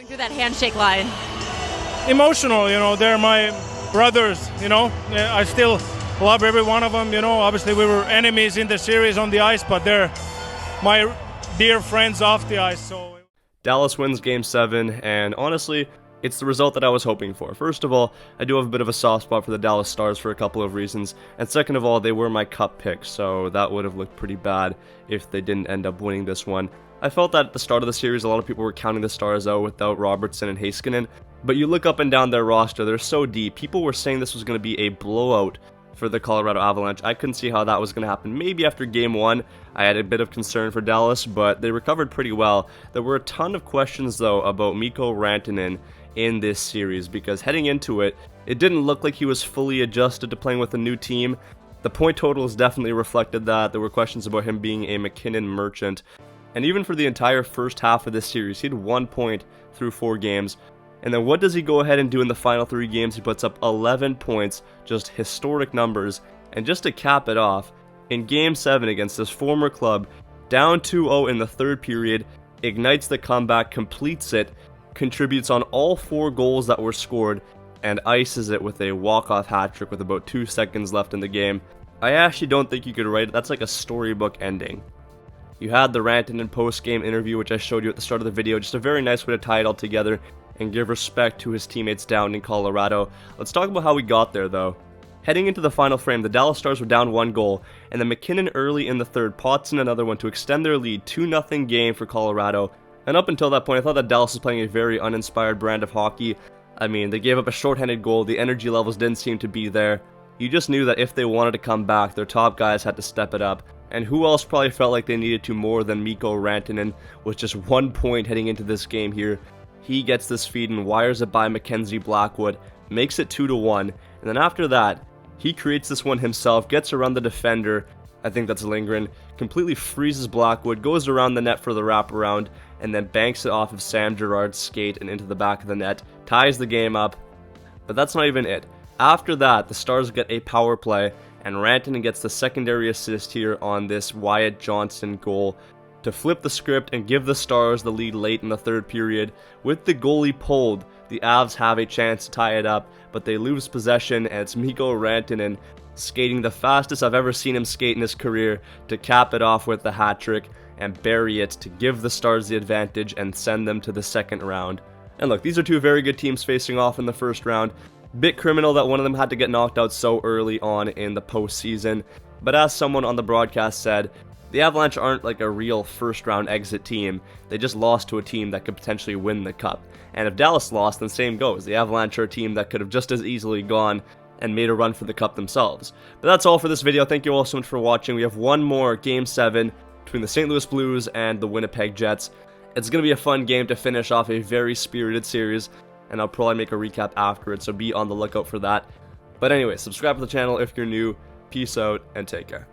Going through that handshake line. Emotional, they're my brothers, I still love every one of them, obviously we were enemies in the series on the ice, but they're my dear friends off the ice. So Dallas wins Game 7, and honestly, it's the result that I was hoping for. First of all, I do have a bit of a soft spot for the Dallas Stars for a couple of reasons, and second of all, they were my cup pick, so that would have looked pretty bad if they didn't end up winning this one. I felt that at the start of the series, a lot of people were counting the Stars out without Robertson and Heiskanen, but you look up and down their roster, they're so deep. People were saying this was going to be a blowout for the Colorado Avalanche. I couldn't see how that was going to happen. Maybe after Game 1, I had a bit of concern for Dallas, but they recovered pretty well. There were a ton of questions, though, about Mikko Rantanen in this series, because heading into it, it didn't look like he was fully adjusted to playing with a new team. The point totals definitely reflected that. There were questions about him being a McKinnon merchant. And even for the entire first half of this series, he had 1 point through 4 games. And then what does he go ahead and do in the final 3 games? He puts up 11 points, just historic numbers. And just to cap it off, in Game 7 against his former club, down 2-0 in the third period, ignites the comeback, completes it, contributes on all 4 goals that were scored, and ices it with a walk-off hat trick with about 2 seconds left in the game. I actually don't think you could write it. That's like a storybook ending. You had the Rantanen post-game interview, which I showed you at the start of the video, just a very nice way to tie it all together and give respect to his teammates down in Colorado. Let's talk about how we got there, though. Heading into the final frame, the Dallas Stars were down 1 goal, and then McKinnon early in the third pots in another one to extend their lead, 2-0 game for Colorado. And up until that point, I thought that Dallas was playing a very uninspired brand of hockey. I mean, they gave up a shorthanded goal, the energy levels didn't seem to be there. You just knew that if they wanted to come back, their top guys had to step it up. And who else probably felt like they needed to more than Mikko Rantanen, with just 1 point heading into this game here. He gets this feed and wires it by Mackenzie Blackwood, makes it 2-1, and then after that, he creates this one himself, gets around the defender, I think that's Lindgren, completely freezes Blackwood, goes around the net for the wraparound, and then banks it off of Sam Girard's skate and into the back of the net, ties the game up. But that's not even it. After that, the Stars get a power play, and Rantanen gets the secondary assist here on this Wyatt Johnston goal to flip the script and give the Stars the lead late in the third period. With the goalie pulled, the Avs have a chance to tie it up, but they lose possession, and it's Mikko Rantanen skating the fastest I've ever seen him skate in his career to cap it off with the hat trick and bury it to give the Stars the advantage and send them to the second round. And look, these are 2 very good teams facing off in the first round. Bit criminal that one of them had to get knocked out so early on in the postseason, but as someone on the broadcast said, the Avalanche aren't like a real first round exit team. They just lost to a team that could potentially win the cup. And if Dallas lost, then same goes. The Avalanche are a team that could have just as easily gone and made a run for the cup themselves. But that's all for this video. Thank you all so much for watching. We have one more Game 7 between the St. Louis Blues and the Winnipeg Jets. It's going to be a fun game to finish off a very spirited series, and I'll probably make a recap after it, so be on the lookout for that. But anyway, subscribe to the channel if you're new. Peace out, and take care.